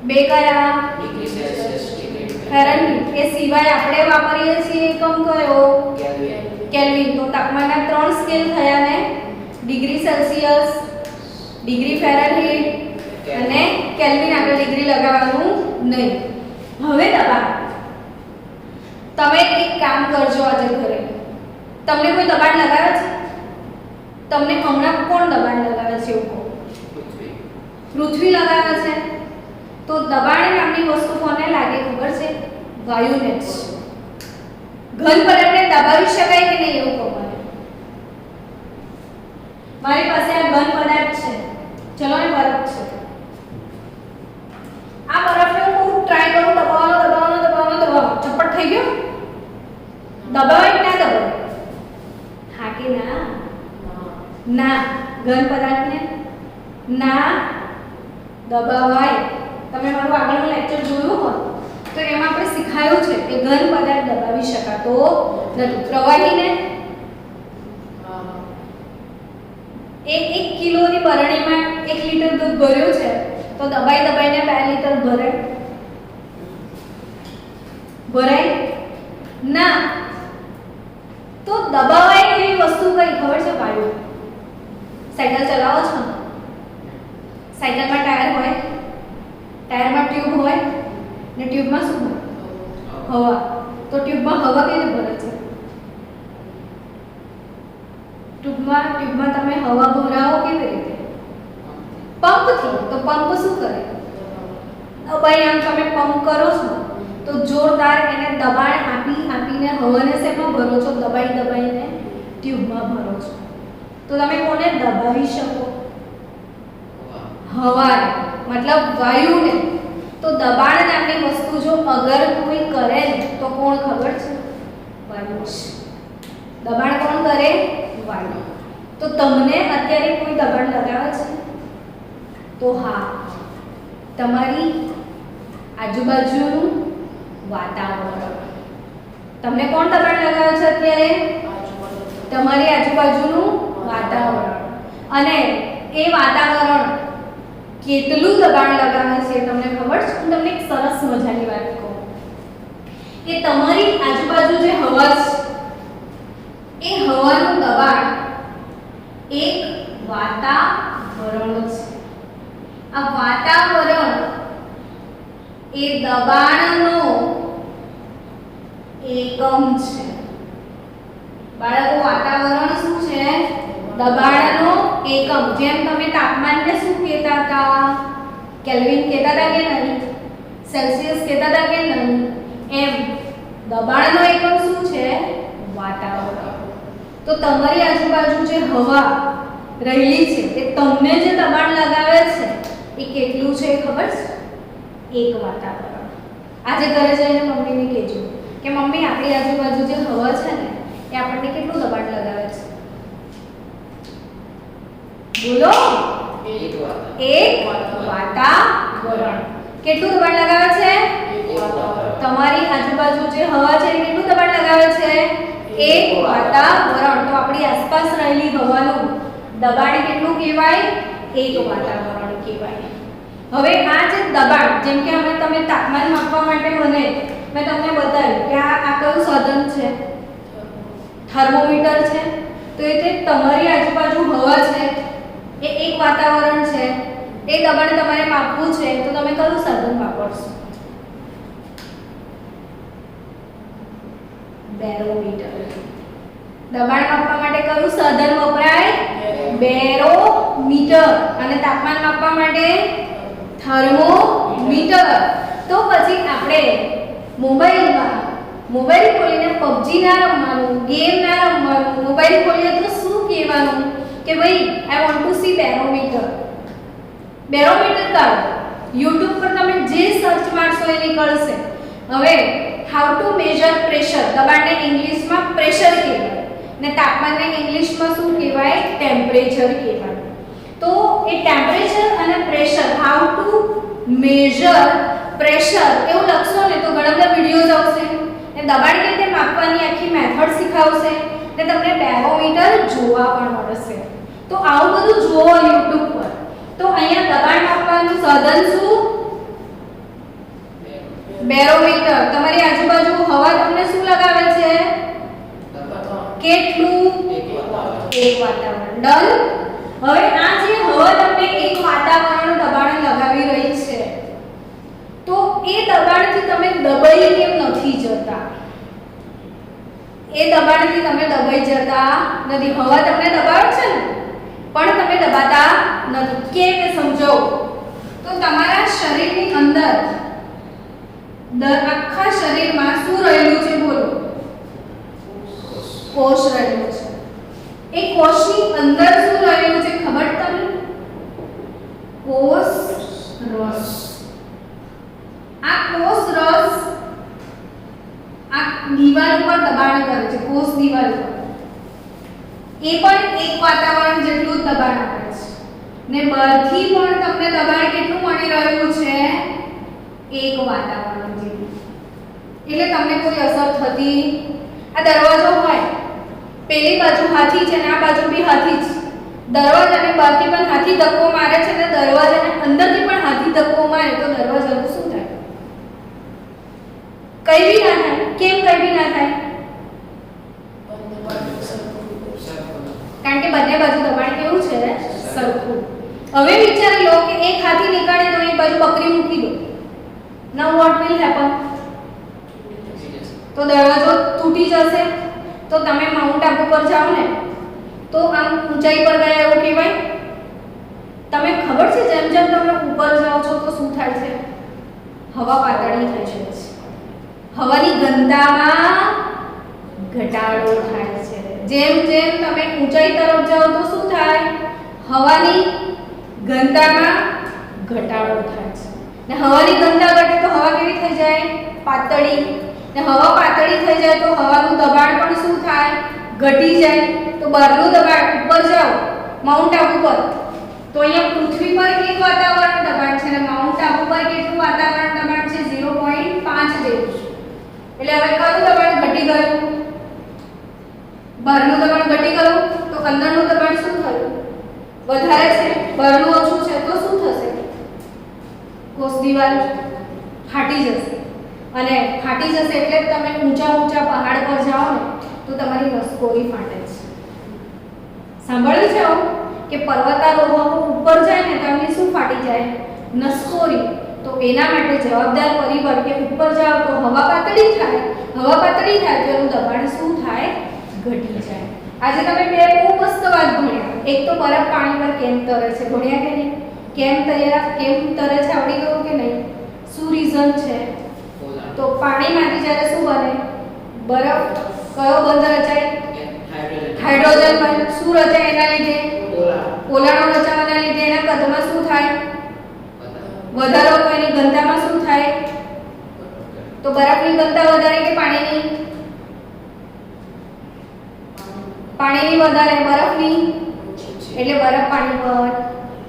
2 કયા? Degree Celsius, degree Fahrenheit. એ સિવાય આપણે વાપરીએ છીએ એકમ કયો? કેલ્વિન. તો તાપમાનના 3 સ્કેલ થયા ને? ડિગ્રી સેલ્સિયસ, ડિગ્રી ફેરનહીટ અને કેલ્વિન. આપણે ડિગ્રી લગાવવાનું નહીં. હવે દબાણ. તમે એક કામ કરજો આજે ઘરે. તમને કોઈ દબાણ લગાવે છે? તમને હમણાં કોણ દબાણ લગાવે છે એવું કહો? પૃથ્વી લગાવે છે. તો દબાણ નામની વસ્તુ કોને લાગે ખબર છે? વાયુને જ. ઘન પદાર્થને દબાવી શકાય કે નહીં એવું કહો મને. મારી પાસે આ ઘન પદાર્થ છે. ચલો ને બરફ છે. આ બરફને હું ટ્રાય કરું દબાવવાનો. ચપટ થઈ ગયો. દબાવાય કે ના દબાવાય? હા કે ના? ના. ઘન પદાર્થને ના દબાવાય. તમે મારું આગળનું લેક્ચર જોયું હોય તો એમાં આપણે શીખાયું છે કે ઘન પદાર્થ દબાવી શકાતો નથી. પ્રવાહીને 1 કિલોની બરણીમાં 1 લીટર દૂધ ભર્યું છે તો દબાઈને 2 લીટર ભરાય ના. તો દબાવાય એવી વસ્તુ કઈ ખબર છે? વાયુ. સાયકલ ચલાવો છો? સાયકલમાં ટાયર હોય, ટાયરમાં ટ્યુબ હોય ને ટ્યુબમાં શું હોય? હવા. તો ટ્યુબમાં હવા કેવી ભરે છે? ટ્યુબમાં તમે હવા ભરાવો કેવી રીતે? પંપથી. તો પંપ શું કરે? દબાઈ આમ તમે પંપ કરો છો તો જોરદાર એને દબાણ આપીને હવાને શેમાં ભરો છો? દબાઈને ટ્યુબમાં ભરો છો. તો તમે કોને દબાવી શકો? હવાને, મતલબ વાયુને. તો દબાણ નામની વસ્તુ જો અગર કોઈ કરે તો કોણ ખબર છે? વાયુ છે. દબાણ કોણ કરે? વાયુ. તો તમને અત્યારે કોઈ દબાણ લગાવે છે? તો હા, તમારી આજુબાજુનું વાતાવરણ. તમને કોણ દબાણ લગાવે છે અત્યારે? તમારી આજુબાજુનું વાતાવરણ. અને એ વાતાવરણ કેટલું દબાણ લગાવે છે તમને ખબર છે? હું તમને એક સરસ મજાની વાત કહું કે તમારી આજુબાજુ જે હવા છે એ હવાનું દબાણ એક વાતાવરણ છે. આ વાતાવરણ એ દબાણનો એકમ છે. બાળકો, વાતાવરણ શું છે? દબાણનો એકમ. જેમ તમે તાપમાનને શું કહેતા હતા? કેલ્વિન કહેતા હતા કે નહીં? સેલ્સિયસ કહેતા હતા કે નહીં? એમ દબાણનો એકમ શું છે? વાતાવરણ. તો તમારી આજુબાજુ જે હવા રહેલી છે એ તમને જે દબાણ લગાવે છે એ કેટલું છે ખબર છે? એક વાતાવરણ. આજે ઘરે જઈને મમ્મીને કહેજો કે મમ્મી, આપણી આજુબાજુ જે હવા છે ને એ આપણને કેટલું દબાણ લગાવે છે? બોલો. એક વાતાવરણ. કેટલું દબાણ લગાવે છે? તમારી આજુબાજુ જે હવા છે એ કેટલું દબાણ લગાવે છે? એક વાતાવરણ. તો આપણી આસપાસ રહેલી હવાનું દબાણ કેટલું કહેવાય? એક વાતાવરણ કહેવાય. હવે આ જે દબાણ, જેમ કે હવે તમે તાપમાન માપવા માટે મેં તમને બતાવ્યું કે આ કયું સાધન છે? થર્મોમીટર છે. તો એ જે તમારી આજુબાજુ હવા છે એ એક વાતાવરણ છે. એ દબાણ તમારે માપવું છે તો તમે કયું સાધન વાપરશો? બેરોમીટર. દબાણ માપવા માટે કયું સાધન વપરાય? બેરોમીટર. અને તાપમાન માપવા માટે થર્મોમીટર. તો પછી આપણે મોબાઈલ ખોલીને PUBG ના રમવાનું, ગેમ ના રમવાનું. મોબાઈલ ખોલીએ તો શું કહેવાનું કે ભાઈ I want to C barometer. Barometer કાઢો. YouTube પર તમે જે સર્ચ મારશો એ નીકળશે. હવે હાઉ ટુ મેજર પ્રેશર. દબાણને ઇંગ્લિશમાં પ્રેશર કહેવાય ને તાપમાનને ઇંગ્લિશમાં શું કહેવાય? ટેમ્પરેચર કહેવાય. તો એ ટેમ્પરેચર અને pressure, how to major pressure એવું લખશો ને તો ઘણા બધા વિડિયોઝ આવશે ને દબાણ કેવી રીતે માપવાની આખી મેથડ શીખવશે ને તમને બેરોમીટર જોવા પણ મળશે. તો આવું બધું જુઓ YouTube પર. તો અહીંયા દબાણ માપવાનું સાધન શું? બેરોમીટર. તમારી આજુબાજુ હવા તમને શું લગાવે છે? કેટલું? એક વાતાવરણ. ડન. હવે આ જે હવા તમને એક વાતાવરણ દબાણ લગાવી રહી છે તો એ દબાણથી તમે દબાઈ કેમ નથી જતા? એ દબાણથી તમે દબાઈ જતા નથી. હવા તમને દબાવે છે ને પણ તમે દબાતા નથી. કેમ એ સમજો. તો તમારા શરીરની અંદર આખા શરીરમાં શું રહેલું છે? બોલો. કોષ રહેલો છે. એ કોષની અંદર શું રહેલું છે ખબર તમને? કોષ રસ. આ કોષ રસ આ દીવાલ ઉપર દબાણ કરે છે. કોષ દીવાલ પર એ પણ એક વાતાવરણ જેટલું જ દબાણ આપે છે ને બહારથી પણ તમને દબાણ કેટલું મળી રહ્યું છે? એક વાતાવરણ જેટલું. એટલે તમને કોઈ અસર થતી. આ દરવાજો હોય, પેલી બાજુ હાથી છે ને આ બાજુ બી હાથી છે. દરવાજાને બહારથી પણ હાથી ધક્કો મારે છે ને દરવાજાને અંદરથી પણ હાથી ધક્કો મારે તો દરવાજાનું શું થાય? કઈ બી ના થાય. કેમ કઈ બી ના થાય? કારણ કે બંને બાજુ દબાણ કેવું છે? સરખું. હવે વિચારી લો કે એક હાથી નીકળે તો એક બાજુ બકરી મૂકી દો. નાઉ વોટ વિલ હેપન? તો દરવાજો તૂટી જશે. તો તમે માઉન્ટ આબુ પર જાઓ ને તો આમ ઊંચાઈ પર ગયા એવું કહેવાય. તમે ખબર છે જેમ જેમ તમે ઉપર જાઓ છો તો શું થાય છે? હવા પાતળી થઈ જાય છે. હવાની ઘનતામાં ઘટાડો થાય છે. જેમ જેમ તમે ઊંચાઈ તરફ જાઓ તો શું થાય? હવાની ઘનતામાં ઘટાડો થાય છે ને હવાની ઘનતા ઘટે તો હવા કેવી થઈ જાય? પાતળી. ને હવા પાતળી થઈ જાય જાય તો હવાનું દબાણ પણ શું થાય? ઘટી જાય. તો બહારનું દબાણ ઉપર જાઓ માઉન્ટ આબુ પર, તો અહીંયા પૃથ્વી પર એક વાતાવરણ દબાણ છે અને માઉન્ટ આબુ પર કેટલું વાતાવરણ દબાણ છે? 0.5 જેવું છે. એટલે હવે કયું દબાણ ઘટી ગયું? બહારનું દબાણ ઘટી ગયું. તો અંદરનું દબાણ શું થયું? વધારે છે. બહારનું ઓછું છે તો શું થશે? કોષ દિવાલ ફાટી જશે. અને ફાટી જશે એટલે તમે ઊંચા ઊંચા પહાડ પર જાઓ ને તો તમારી નસકોરી ફાટે છે. સાંભળ્યું છે આવું કે પર્વતારોહકો ઉપર જાય ને તો એમની શું ફાટી જાય? નસકોરી. તો એના માટે જવાબદાર પરિબળ કે ઉપર જાઓ તો હવા પાતળી થાય. હવા પાતળી થાય તો એનું દબાણ શું થાય? ઘટી જાય. આજે તમે બે બહુ મસ્ત વાત ભણ્યા. એક તો બરફ પાણી પર કેમ તરે છે, ભણ્યા કે નહીં? કેમ તરે છે આવડી ગયું કે નહીં? શું રીઝન છે? તો પાણીમાંથી જ્યારે શું બને? બરફ. કયો બંધ રચાય? હાઇડ્રોજન બંધ. શું રચાય એના લીધે? પોલાણો રચાવાના લીધે એના કદમાં શું થાય? વધારો. તો એની ઘનતામાં શું થાય? તો બરફની ઘનતા વધારે કે પાણીની? પાણીની વધારે. બરફની એટલે બરફ પાણી પર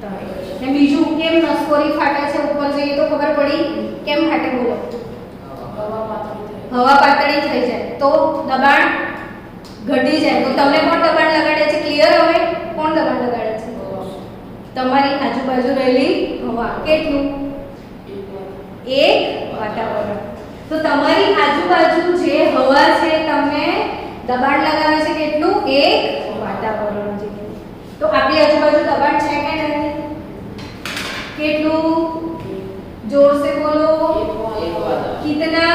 તરે. ને બીજું કેમ નસકોરી ફાટે છે? ઉપર જઈએ તો ખબર પડી. કેમ ફાટે બોલો? હવા પાતળી થઈ જાય તો દબાણ ઘટી જાય. તો તમને કોણ દબાણ લગાડે છે? ક્લિયર? હવે કોણ દબાણ લગાડે છે? તમારી આજુબાજુ રહેલી હવા. કેટલું? એક વાતાવરણ. તો તમારી આજુબાજુ જે હવા છે તમને દબાણ લગાવે છે કેટલું? એક વાતાવરણ જેટલું. તો આપણી આજુબાજુ દબાણ છે કે નહીં? કેટલું? जोर से बोलो. कितना?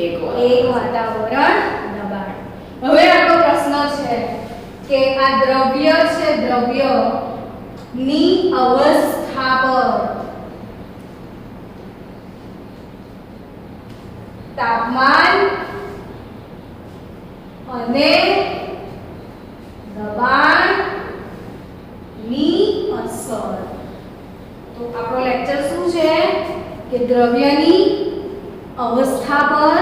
एक वातावरण दबाण. હવે આપણો પ્રશ્ન છે કે આ દ્રવ્ય છે, દ્રવ્ય ની અવસ્થા પર તાપમાન અને દબાણ ની અસર. તો આપણો લેક્ચર શું છે કે દ્રવ્યની અવસ્થા પર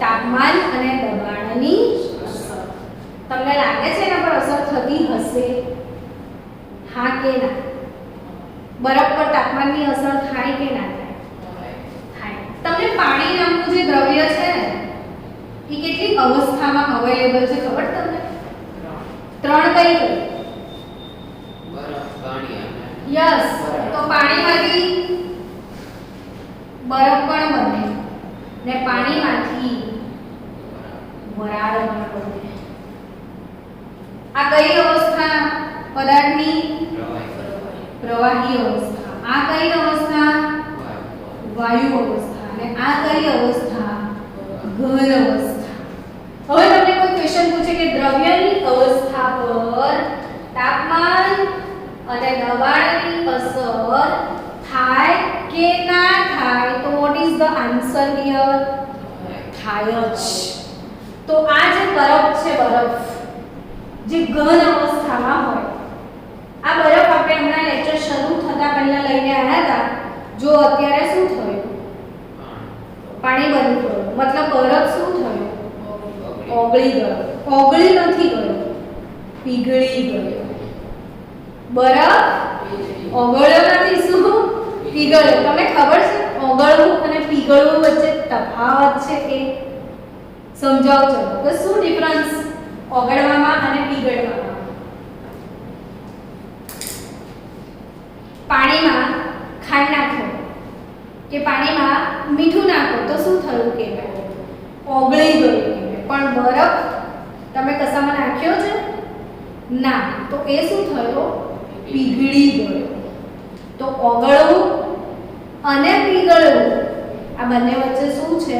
તાપમાન અને દબાણની અસર. તમને લાગે છે એના પર અસર થતી હશે? હા કે ના? બરફ પર તાપમાનની અસર થાય કે ના થાય? થાય. તમને પાણી નામનું જે દ્રવ્ય છે ને એ કેટલી અવસ્થામાં અવેલેબલ છે ખબર તમને? 3 કઈ કઈ? બરફ, પાણી અને યસ. તો પાણીમાંથી બરફ પણ બને ને પાણીમાંથી વરાળ પણ બને. આ કઈ અવસ્થા પદાર્થની? પ્રવાહી અવસ્થા. આ કઈ અવસ્થા? વાયુ અવસ્થા. અને આ કઈ અવસ્થા? ઘન અવસ્થા. હવે તમને કોઈ ક્વેશ્ચન પૂછે કે દ્રવ્યની અવસ્થા પર તાપમાન અને દબાણની અસર થાય કે ના થાય? તો what is the answer here? થાય જ. તો આ જે બરફ છે, બરફ જે ઘન અવસ્થામાં હોય, આ બરફ આપણે હમણાં લેક્ચર શરૂ થતા પહેલા લઈને આવ્યા હતા. જો અત્યારે શું થયું? પાણી બની ગયું. મતલબ બરફ શું થયું? ઓગળી ગયો. ઓગળી નથી ગયો, પીગળી ગયો. બરફ ઓગળ્યો નથી, શું? પીગળ્યો. તમને ખબર છે ઓગળવું અને પીગળવું વચ્ચે તફાવત છે કે? સમજાવો ચલો. તો શું ડિફરન્સ ઓગળવામાં અને પીગળવામાં? પાણીમાં ખાંડ નાખો કે પાણીમાં મીઠું નાખો તો શું થયું કહેવાય? ઓગળી ગયું કહેવાય. પણ બરફ તમે કશામાં નાખ્યો છે? ના. તો એ શું થયો? પીગળી ગયો. તો ઓગળવું અને પીગળવું આ બંને વચ્ચે શું છે?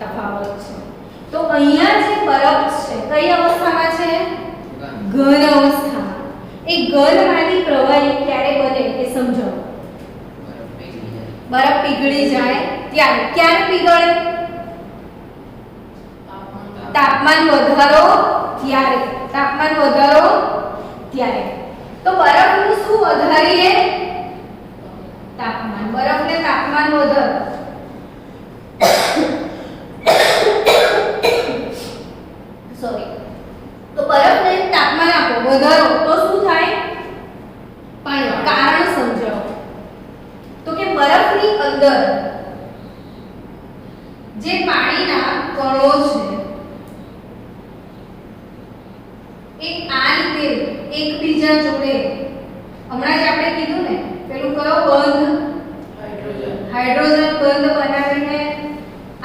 તફાવત છે. તો અહીંયા જે બરફ છે કઈ અવસ્થામાં છે? ઘન અવસ્થામાં. એ ઘનમાંથી પ્રવાહી ક્યારે બને એ સમજાવો. બરફ પીગળી જાય ત્યારે. ક્યારે પીગળે? તાપમાન વધારો ત્યારે. તાપમાન વધારો ત્યારે. તો બરફનું શું વધારીએ? તાપમાન. બરફને તાપમાન વધારો જે પાણીના કણો છે એ આ રીતે એકબીજા જોડે હમણાં જ આપણે કીધું ને પેલું કયો બંધ હાઇડ્રોજન બંધ બનાવીને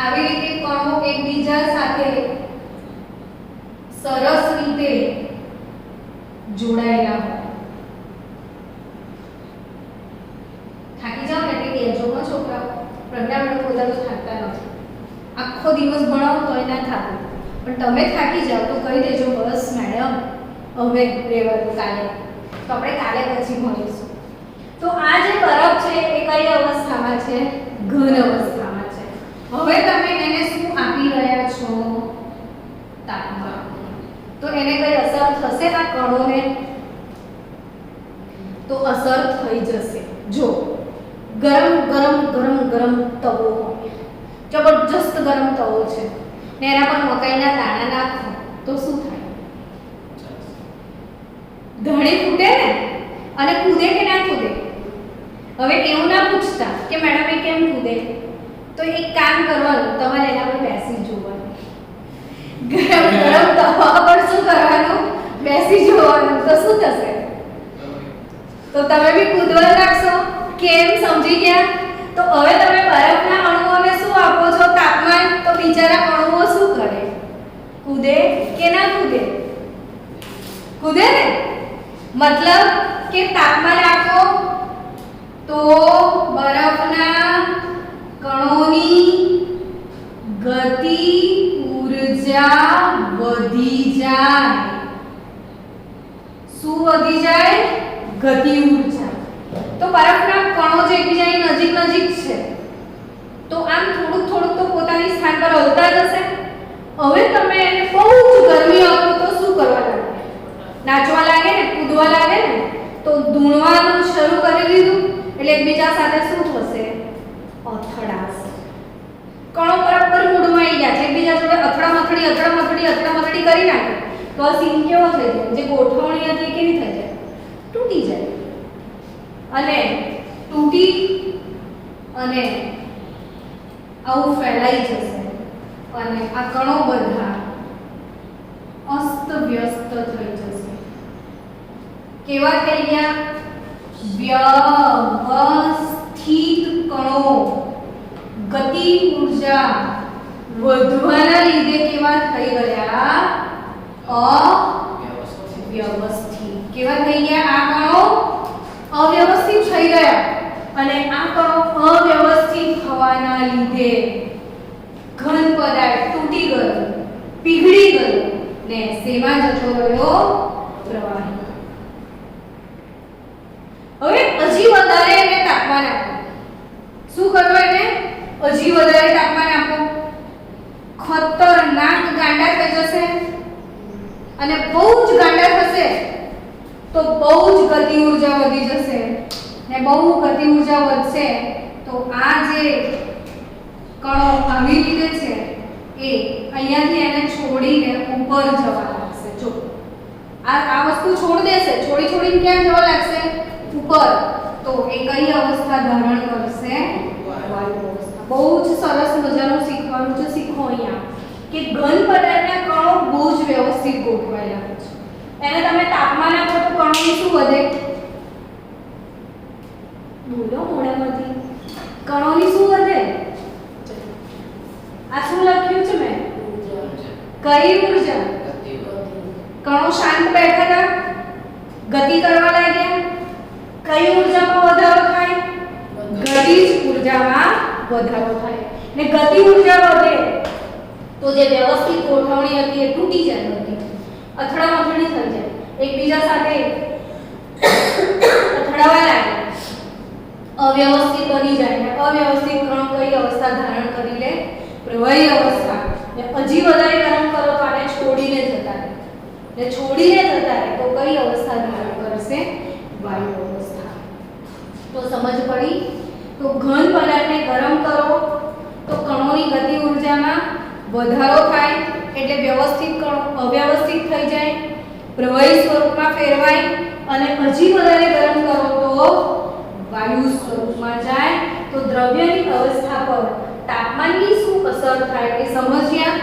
આવી રીતે કણો એકબીજા સાથે સરસ રીતે જોડાયેલા હોય. થાકી જાવ ને એટલે કહેજો હો છોકરાઓ. પ્રજ્ઞા મેડમ પોતાનો થાકતા નથી. આખો દિવસ ભણાવો તોય ના થાકો, પણ તમે થાકી જાવ તો કહી દેજો બસ મેડમ હવે રહેવાનું કાલે, તો આપણે કાલે પછી ભણીશું. તો આ જે બરફ છે એ કઈ અવસ્થામાં છે? ઘન અવસ્થામાં છે. હવે તમે એને શું આપી રહ્યા છો? તાપમાન. તો એને કઈ અસર થશે આ કણોને? તો અસર થઈ જશે. જો ગરમ ગરમ ગરમ ગરમ તવો હોય, જબરજસ્ત ગરમ તવો છે ને એના પર મકાઈના દાણા નાખો તો શું થાય? ધણી ફૂટે ને અને કૂદે કે ના કૂદે? હવે એવું ના પૂછતા કે મેડમ એ કેમ કૂદે, તો એક કામ કરવાનું, તમારે એના પર બેસી જોવાનું. ગરમ ગરમ તવા પર શું કરવાનું? બેસી જોવાનું. તો શું થશે? તો તમે બી કૂદવા લાગશો. કેમ? સમજી ગયા? તો હવે તમે બરફના અણુઓને શું આપો છો? તાપમાન. તો બિચારા અણુઓ શું કરે? કૂદે કે ના કૂદે? કૂદે ને. મતલબ કે તાપમાન આપો તો બરફના કણોની ગતિ ઊર્જા વધી જાય. શું વધી જાય? ગતિ ઊર્જા. તો બરફના કણો જે એકબીજાની નજીક નજીક છે તો આમ થોડુંક થોડુંક તો પોતાની સ્થાન પર હલતા જશે. હવે તમે એને બહુ જ ગરમી આપો તો શું કરવા લાગે? નાચવા લાગે ને, કૂદવા લાગે ને. તો ધૂણવાનું શરૂ કરી દીધું એટલે એકબીજા સાથે શું થશે? અથડાશે. કણો બરાબર મૂડમાં આવી ગયા છે, એકબીજા જોડે અથડામથડી કરી નાખે તો આ સીન કેવો થઈ જાય? જે ગોઠવણી હતી કેવી થઈ જાય? તૂટી જાય. અને તૂટી અને આવું ફેલાઈ જશે અને આ કણો બધા અસ્ત વ્યસ્ત થઈ જશે. કેવા થઈ ગયા? વ્યવસ્થિત કણો. ગતિ ઊર્જા વધવાના લીધે કેવા થઈ ગયા? અવ્યવસ્થિત. કેવા થઈ ગયા? આ કણો અવ્યવસ્થિત થઈ ગયા અને આ કણો અવ્યવસ્થિત થવાના લીધે ઘન પદાર્થ તૂટી ગયો, પીગળી ગયો ને શેમાં જતો રહ્યો? પ્રવાહી. હવે હજી વધારે એને તાપમાન આપો. શું કરવું એને? હજી વધારે તાપમાન આપો. ખતરનાક ગાંડા થઈ જશે અને બહુ જ ગાંડા થશે તો બહુ જ ગતિ ઊર્જા વધી જશે ને બહુ ગતિ ઊર્જા વધશે તો આ જે કણો આવી રીતે છે એ અહીંયાથી એને છોડીને ઉપર જવા લાગશે. જો આ વસ્તુ છોડ દેશે, છોડીને ક્યાં જવા લાગશે? ઉપર. તો એ કઈ અવસ્થા ધારણ કરશે? વાયુ અવસ્થા. બહુ જ સરસ મજાનું શીખવાનું છે. શીખો અહીંયા કે ઘન પદાર્થના કણો બહુ જ વ્યવસ્થિત ગોઠવાયેલા હોય છે. એને તમે તાપમાન આપો તો કણોની શું વધે? બોલો મોઢામાંથી. કણોની શું વધે? આ શું લખ્યું છે મેં? કઈ ઊર્જા? કણો શાંત બેઠા હતા, ગતિ કરવા લાગ્યા. કઈ ઊર્જામાં વધારો થાય? ગતિજ ઊર્જામાં વધારો થાય ને ગતિ ઊર્જા વધે તો જે વ્યવસ્થિત ગોઠવણી હતી એ તૂટી જાય. બધી અથડામથડી થઈ જાય, એકબીજા સાથે અથડાવા લાગે, અવ્યવસ્થિત બની જાય ને અવ્યવસ્થિત કણો કઈ અવસ્થા ધારણ કરી લે? પ્રવાહી અવસ્થા. ને હજી વધારે ગરમ કરો તો આને છોડીને જતા રહે ને છોડીને જતા રહે તો કઈ અવસ્થા ધારણ કરશે? વાયુ અવસ્થા. તો સમજ પડી? તો ઘન પદાર્થને ગરમ કરો તો કણોની ગતિ ઊર્જામાં વધારો થાય એટલે વ્યવસ્થિત કણો અવ્યવસ્થિત થઈ જાય, પ્રવાહી સ્વરૂપમાં ફેરવાય અને હજી વધારે ગરમ કરો તો વાયુ સ્વરૂપમાં જાય તો તો દ્રવ્યની અવસ્થા પર તાપમાનની શું અસર થાય એ સમજ્યા.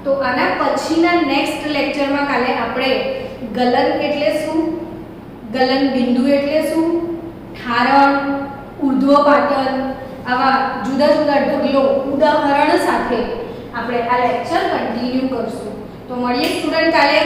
તો આના પછીના નેક્સ્ટ લેક્ચરમાં કાલે આપણે ગલન એટલે શું, ગલન બિંદુ એટલે શું, ઠારણ, ઉર્ધ્વપાતન, આવા જુદા જુદા ઢગલો ઉદાહરણ સાથે આપણે આ લેક્ચર કન્ટિન્યુ કરશું. તો મળીએ સ્ટુડન્ટ કાલે.